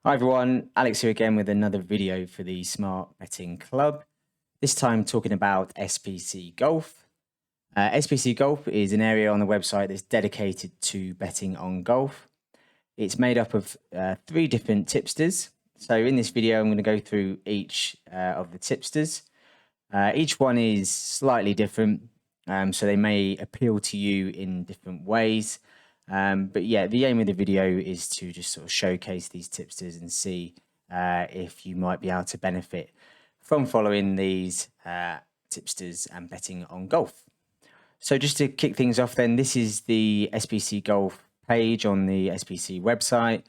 Hi everyone, Alex here again with another video for the Smart Betting Club. This time talking about SBC Golf. SBC Golf is an area on the website that's dedicated to betting on golf. It's made up of three different tipsters. So in this video, I'm going to go through each of the tipsters. Each one is slightly different, so they may appeal to you in different ways. But yeah, the aim of the video is to just sort of showcase these tipsters and see if you might be able to benefit from following these tipsters and betting on golf. So just to kick things off then, this is the SBC Golf page on the SBC website.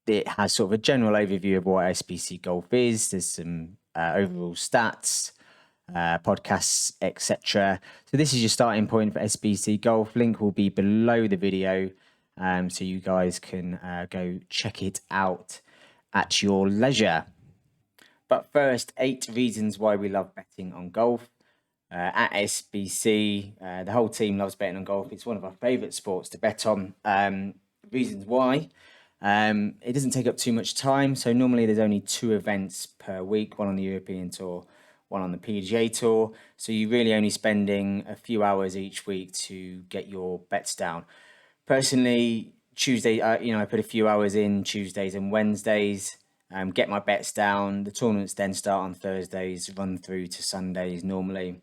It has sort of a general overview of what SBC Golf is. There's some overall stats, podcasts, etc. So this is your starting point for SBC Golf. Link will be below the video, so you guys can go check it out at your leisure. But first, 8 reasons why we love betting on golf. At SBC, the whole team loves betting on golf. It's one of our favourite sports to bet on. Reasons why. It doesn't take up too much time. So normally there's only 2 events per week, one on the European Tour, one on the PGA Tour. So you're really only spending a few hours each week to get your bets down. Personally, Tuesday, I put a few hours in Tuesdays and Wednesdays, get my bets down. The tournaments then start on Thursdays, run through to Sundays normally.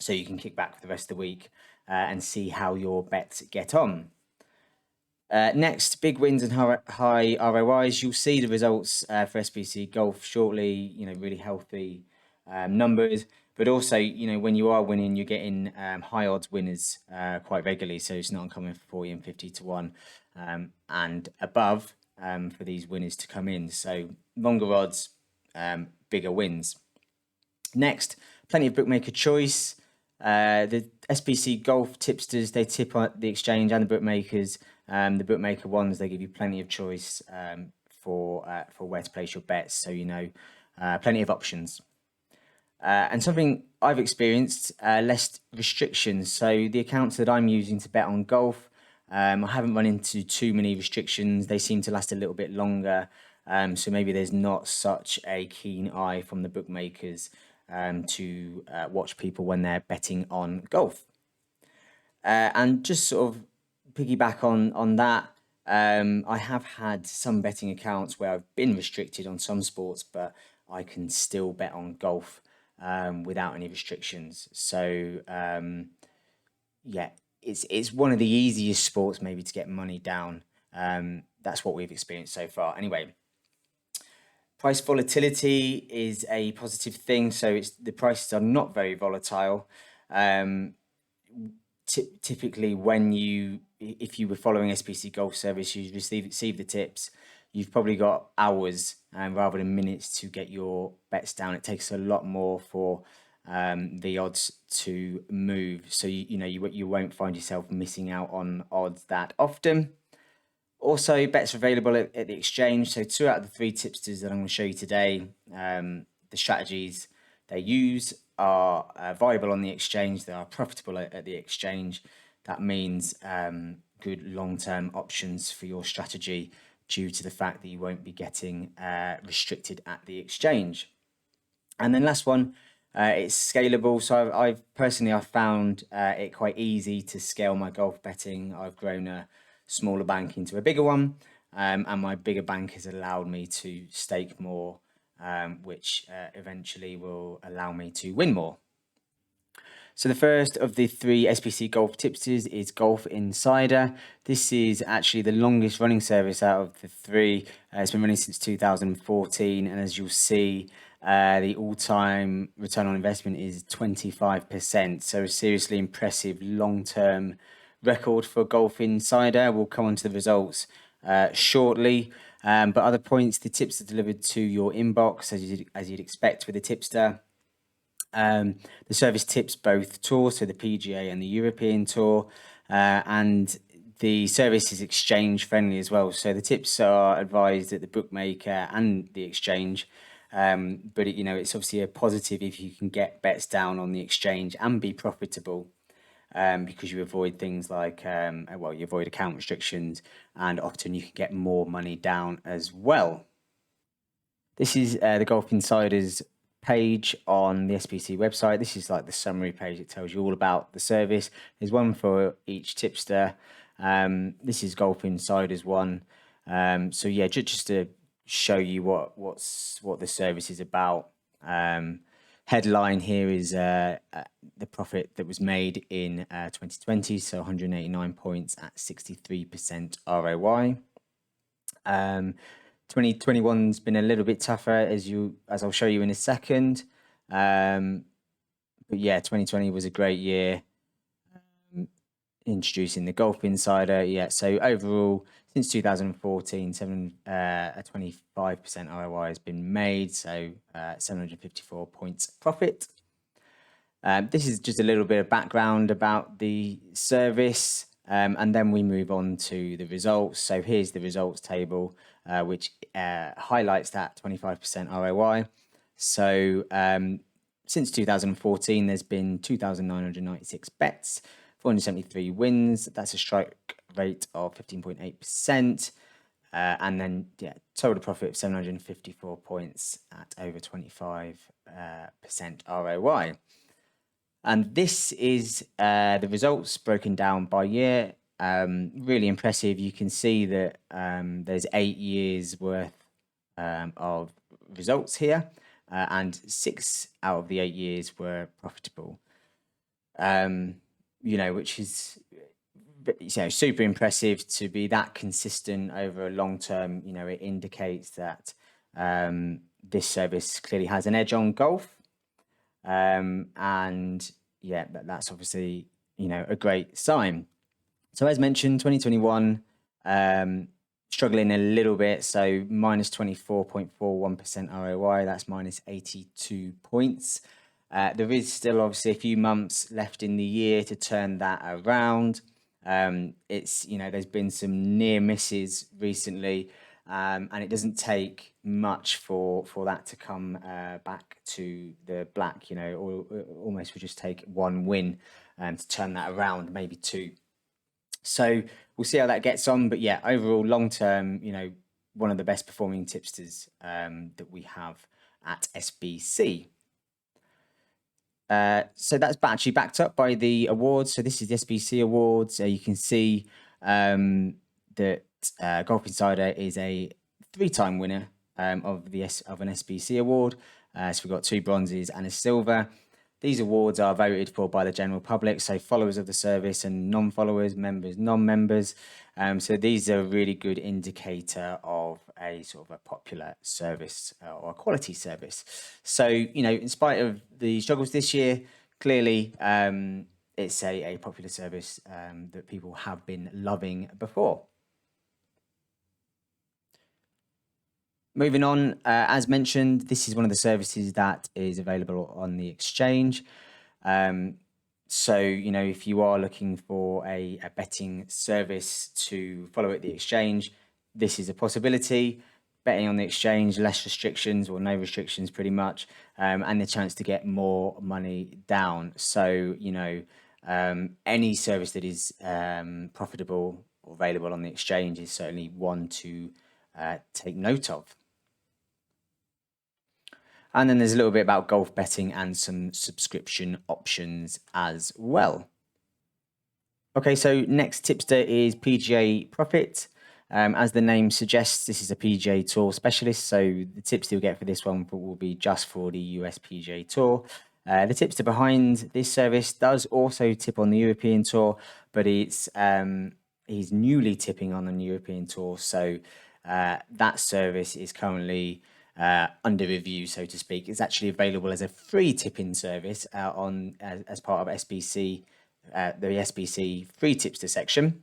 So you can kick back for the rest of the week and see how your bets get on. Next, big wins and high ROIs. You'll see the results for SBC Golf shortly. Really healthy numbers, but also, when you are winning, you're getting high odds winners quite regularly. So it's not uncommon for 40 and 50 to 1 and above for these winners to come in. So longer odds, bigger wins. Next, plenty of bookmaker choice. The SBC Golf tipsters, they tip on the exchange and the bookmakers. The bookmaker ones, they give you plenty of choice for where to place your bets, so plenty of options. And something I've experienced, less restrictions. So the accounts that I'm using to bet on golf, I haven't run into too many restrictions. They seem to last a little bit longer. So maybe there's not such a keen eye from the bookmakers to watch people when they're betting on golf. And just sort of piggyback on that, I have had some betting accounts where I've been restricted on some sports, but I can still bet on golf without any restrictions. So yeah, it's one of the easiest sports maybe to get money down. That's what we've experienced so far. Anyway, price volatility is a positive thing. So the prices are not very volatile. Typically, if you were following SBC Golf Service, you receive the tips. You've probably got hours rather than minutes to get your bets down. It takes a lot more for the odds to move, so you won't find yourself missing out on odds that often. Also, bets are available at the exchange. So 2 out of the 3 tipsters that I'm going to show you today, the strategies they use are viable on the exchange. They are profitable at the exchange. That means good long-term options for your strategy due to the fact that you won't be getting restricted at the exchange. And then last one, it's scalable. So I've personally found it quite easy to scale my golf betting. I've grown a smaller bank into a bigger one, and my bigger bank has allowed me to stake more, which eventually will allow me to win more. So the first of the 3 SBC Golf tipsters is Golf Insider. This is actually the longest running service out of the 3. It's been running since 2014, and as you'll see, the all-time return on investment is 25%. So a seriously impressive long-term record for Golf Insider. We'll come on to the results shortly. But other points, the tips are delivered to your inbox as you'd expect with a tipster. The service tips both tours, so the PGA and the European Tour, and the service is exchange friendly as well. So the tips are advised at the bookmaker and the exchange, but it's obviously a positive if you can get bets down on the exchange and be profitable. because you avoid things like, well, you avoid account restrictions, and often you can get more money down as well. This is the Golf Insiders page on the SBC website. This is like the summary page. It tells you all about the service. There's one for each tipster. This is Golf Insiders one. So yeah, just to show you what the service is about. Headline here is the profit that was made in 2020, so 189 points at 63% ROI. 2021's been a little bit tougher, as I'll show you in a second. But yeah, 2020 was a great year. Introducing the Golf Insider, yeah. So overall, since 2014, a 25% ROI has been made, so 754 points profit. This is just a little bit of background about the service, and then we move on to the results. So here's the results table, which highlights that 25% ROI. So since 2014, there's been 2,996 bets, 473 wins. That's a strike rate of 15.8%. And then, yeah, total profit of 754 points at over 25% ROI. And this is the results broken down by year. Really impressive. You can see that there's 8 years worth of results here, and 6 out of the 8 years were profitable. Which is super impressive to be that consistent over a long term. It indicates that this service clearly has an edge on golf. And yeah, that's obviously, a great sign. So as mentioned, 2021, struggling a little bit. So minus 24.41% ROI, that's minus 82 points. There is still obviously a few months left in the year to turn that around. There's been some near misses recently. And it doesn't take much for that to come back to the black, or almost would just take one win to turn that around, maybe 2. So we'll see how that gets on. But yeah, overall, long term, one of the best performing tipsters that we have at SBC. So that's actually backed up by the awards. So this is the SBC Awards. You can see that Golf Insider is a 3-time winner of an SBC award. So we've got 2 bronzes and a silver. These awards are voted for by the general public, so followers of the service and non-followers, members, non-members. So these are a really good indicator of a sort of a popular service or a quality service. So, in spite of the struggles this year, clearly it's a popular service that people have been loving before. Moving on, as mentioned, this is one of the services that is available on the exchange. So, if you are looking for a betting service to follow at the exchange, this is a possibility. Betting on the exchange, less restrictions or no restrictions pretty much, and the chance to get more money down. So, any service that is profitable or available on the exchange is certainly one to take note of. And then there's a little bit about golf betting and some subscription options as well. Okay, so next tipster is PGA Profit. As the name suggests, this is a PGA Tour specialist, so the tips you'll get for this one will be just for the US PGA Tour. The tipster behind this service does also tip on the European Tour, but he's newly tipping on the European Tour, so that service is currently under review, so to speak. It's actually available as a free tipping service as part of SBC, the SBC free tipster section,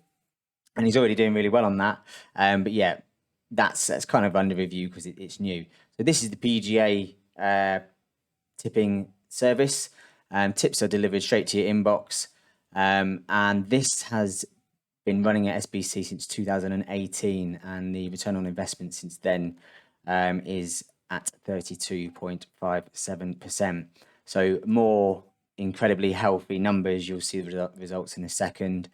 and he's already doing really well on that. But yeah, that's kind of under review because it's new. So this is the PGA tipping service. Tips are delivered straight to your inbox, and this has been running at SBC since 2018, and the return on investment since then is at 32.57%. So more incredibly healthy numbers. You'll see the results in a second.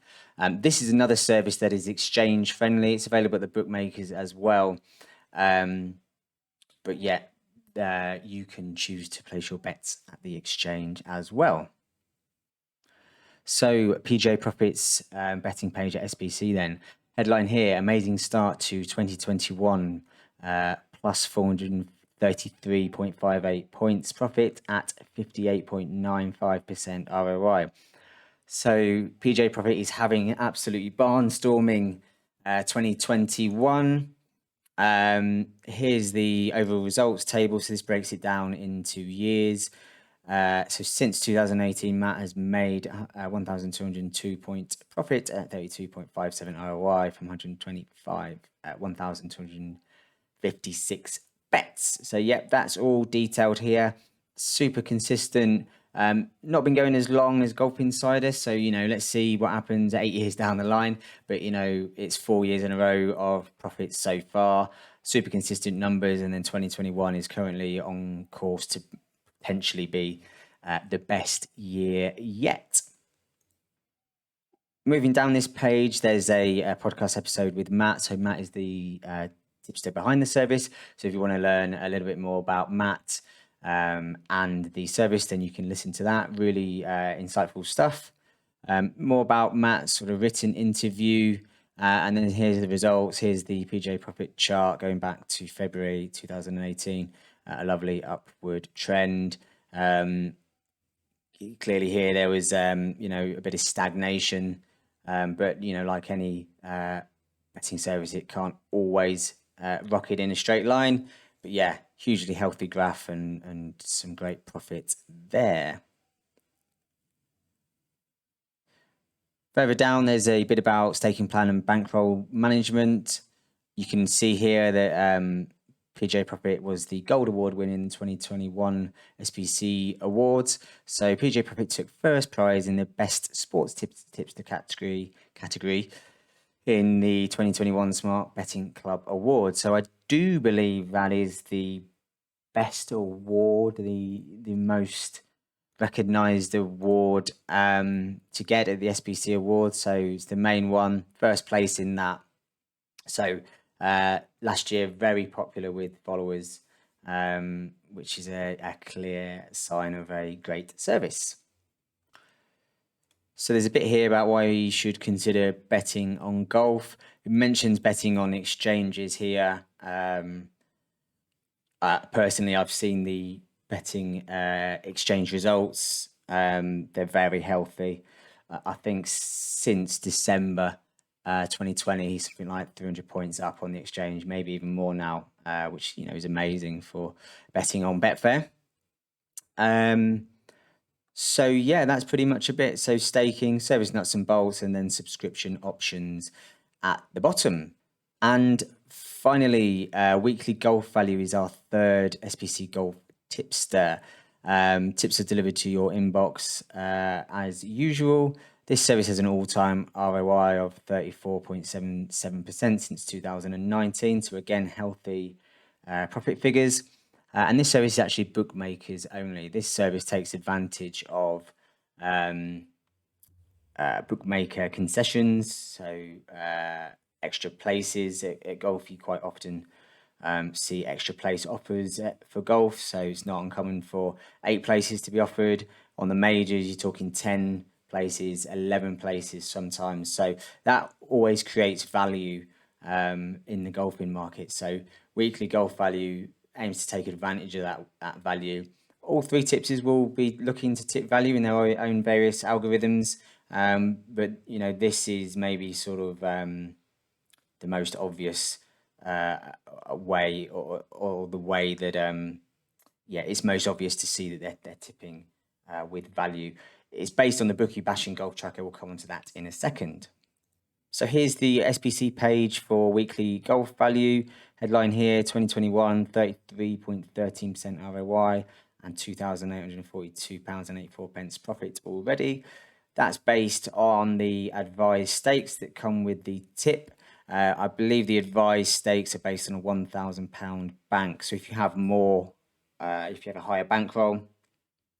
This is another service that is exchange friendly. It's available at the bookmakers as well. But yeah, you can choose to place your bets at the exchange as well. So PGA Profit's betting page at SBC then. Headline here, amazing start to 2021, plus 433.58 points profit at 58.95% ROI. So PGA Profit is having absolutely barnstorming 2021. Here's the overall results table. So this breaks it down into years. So since 2018, Matt has made 1,202 point profit at 32.57 ROI from 125 at 1,256 bets. So yep, that's all detailed here. Super consistent. Not been going as long as Golf Insider, so let's see what happens 8 years down the line. But it's 4 years in a row of profits so far. Super consistent numbers, and then 2021 is currently on course to potentially be the best year yet. Moving down this page, there's a podcast episode with Matt. So Matt is the tipster behind the service. So if you want to learn a little bit more about Matt and the service, then you can listen to that. Really insightful stuff. More about Matt's sort of written interview. And then here's the results. Here's the PGA Profit chart going back to February 2018. A lovely upward trend. Clearly here there was a bit of stagnation, but like any betting service, it can't always rocket in a straight line. But yeah, hugely healthy graph and some great profit there. Further down, there's a bit about staking plan and bankroll management. You can see here that PGA Profit was the Gold Award winner in the 2021 SBC Awards. So PGA Profit took first prize in the Best Sports Tipster category in the 2021 Smart Betting Club Award. So I do believe that is the best award, the most recognised award to get at the SBC Awards. So it's the main one, first place in that. So last year, very popular with followers, which is a clear sign of a great service. So there's a bit here about why you should consider betting on golf. It mentions betting on exchanges here. Personally, I've seen the betting exchange results. They're very healthy. I think since December 2020, something like 300 points up on the exchange, maybe even more now, which is amazing for betting on Betfair. So yeah, that's pretty much a bit. So staking, service nuts and bolts, and then subscription options at the bottom. And finally, weekly golf value is our third SBC Golf tipster. Tips are delivered to your inbox as usual. This service has an all-time ROI of 34.77% since 2019. So again, healthy profit figures. And this service is actually bookmakers only. This service takes advantage of bookmaker concessions. So extra places at golf, you quite often see extra place offers for golf. So it's not uncommon for 8 places to be offered. On the majors, you're talking 10 places, 11 places sometimes. So that always creates value in the golfing market. So weekly golf value aims to take advantage of that value. All 3 tipsters will be looking to tip value in their own various algorithms. But this is maybe sort of the most obvious way, or the way that it's most obvious to see that they're tipping with value. It's based on the bookie bashing golf tracker. We'll come on to that in a second. So here's the SBC page for weekly golf value. Headline here, 2021, 33.13% ROI and £2,842.84 profit already. That's based on the advised stakes that come with the tip. I believe the advised stakes are based on a £1,000 bank. So if you have more, if you have a higher bankroll,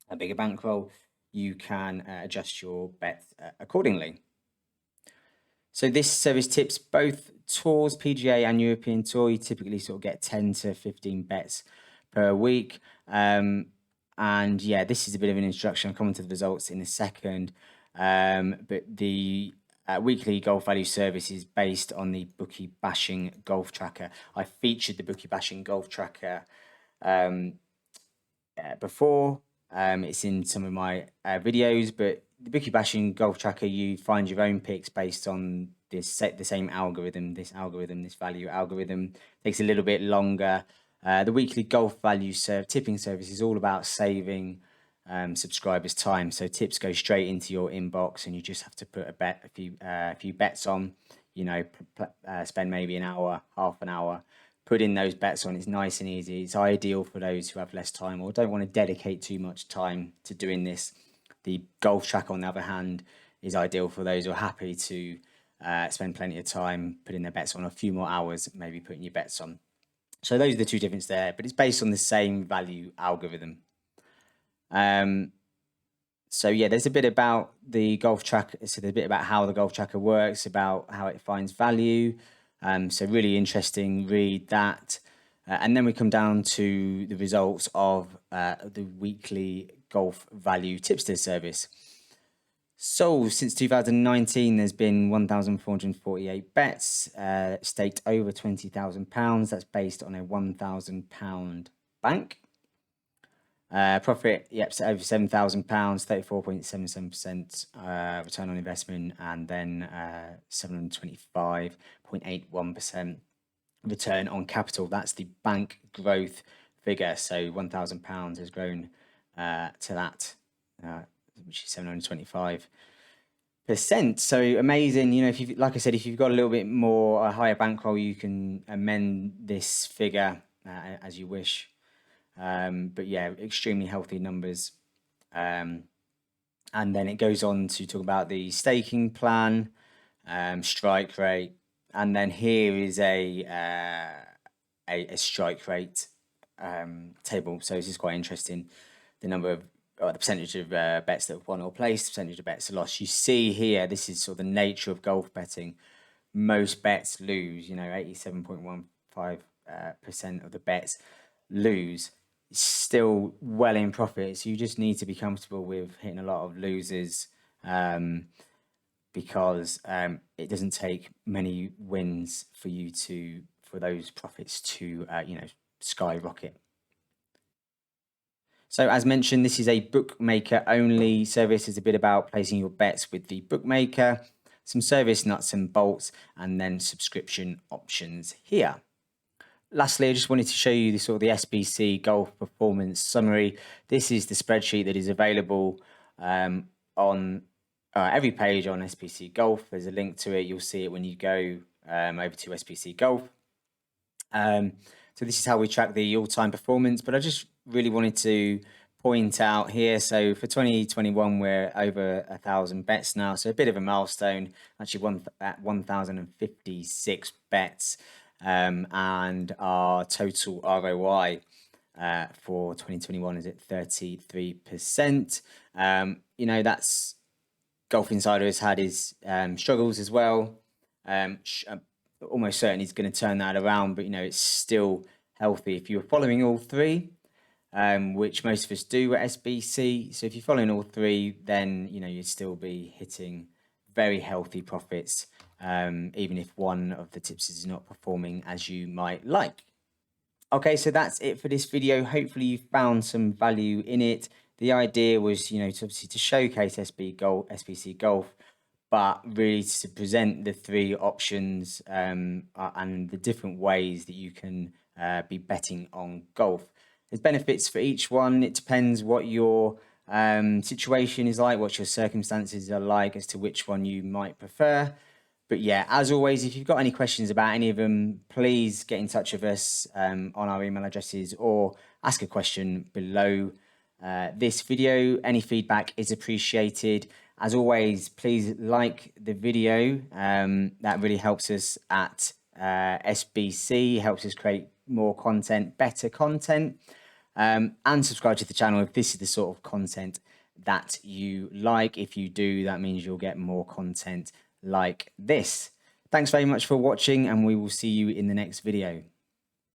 a bigger bankroll, you can adjust your bet accordingly. So this service tips both tours, PGA and European Tour. You typically sort of get 10 to 15 bets per week. And yeah, this is a bit of an introduction. I'll come on to the results in a second. But the weekly golf value service is based on the Bookie Bashing Golf Tracker. I featured the Bookie Bashing Golf Tracker before. It's in some of my videos, but the Bookie Bashing Golf Tracker, you find your own picks based on the same algorithm. This value algorithm takes a little bit longer. The weekly golf value tipping service is all about saving subscribers time. So tips go straight into your inbox, and you just have to put a few bets on. Spend maybe an hour, half an hour, put in those bets on. It's nice and easy. It's ideal for those who have less time or don't want to dedicate too much time to doing this. The golf tracker, on the other hand, is ideal for those who are happy to spend plenty of time putting their bets on, a few more hours, maybe putting your bets on. So those are the two differences there, but it's based on the same value algorithm. So yeah, there's a bit about the golf tracker. So there's a bit about how the golf tracker works, about how it finds value. So really interesting, read that. And then we come down to the results of the weekly golf value tipster service. So since 2019, there's been 1,448 bets, staked over £20,000. That's based on a £1,000 bank. Profit, yep, so over £7,000, 34.77% return on investment, and then 725.81% return on capital. That's the bank growth figure. So £1,000 has grown to that, which is 725%. So amazing. If you've, like I said, if you've got a little bit more, a higher bankroll, you can amend this figure as you wish. But yeah, extremely healthy numbers. And then it goes on to talk about the staking plan, strike rate, and then here is a strike rate table. So this is quite interesting. The number of the percentage of bets that have won or placed, percentage of bets lost. You see here, this is sort of the nature of golf betting. Most bets lose. 87.15% of the bets lose. Still well in profit, so you just need to be comfortable with hitting a lot of losers, because it doesn't take many wins for those profits to skyrocket. So as mentioned, this is a bookmaker only service. It's a bit about placing your bets with the bookmaker, some service nuts and bolts, and then subscription options here. Lastly, I just wanted to show you the SBC Golf Performance Summary. This is the spreadsheet that is available on every page on SBC Golf. There's a link to it. You'll see it when you go over to SBC Golf. So this is how we track the all-time performance, but I just really wanted to point out here. So for 2021, we're over 1,000 bets now. So a bit of a milestone, actually at 1,056 bets. And our total ROI for 2021 is at 33%. That's Golf Insider has had his struggles as well. Almost certainly he's going to turn that around, but it's still healthy. If you're following all three, which most of us do at SBC, so if you're following all three, then you'd still be hitting very healthy profits, even if one of the tipsters is not performing as you might like. Okay, so that's it for this video. Hopefully you found some value in it. The idea was, to showcase SBC Golf, but really to present the three options and the different ways that you can be betting on golf. There's benefits for each one. It depends what your situation is like, what your circumstances are like, as to which one you might prefer. But yeah, as always, if you've got any questions about any of them, please get in touch with us on our email addresses, or ask a question below this video. Any feedback is appreciated. As always, please like the video. That really helps us at SBC, helps us create more content, better content, and subscribe to the channel if this is the sort of content that you like. If you do, that means you'll get more content like this. Thanks very much for watching, and we will see you in the next video.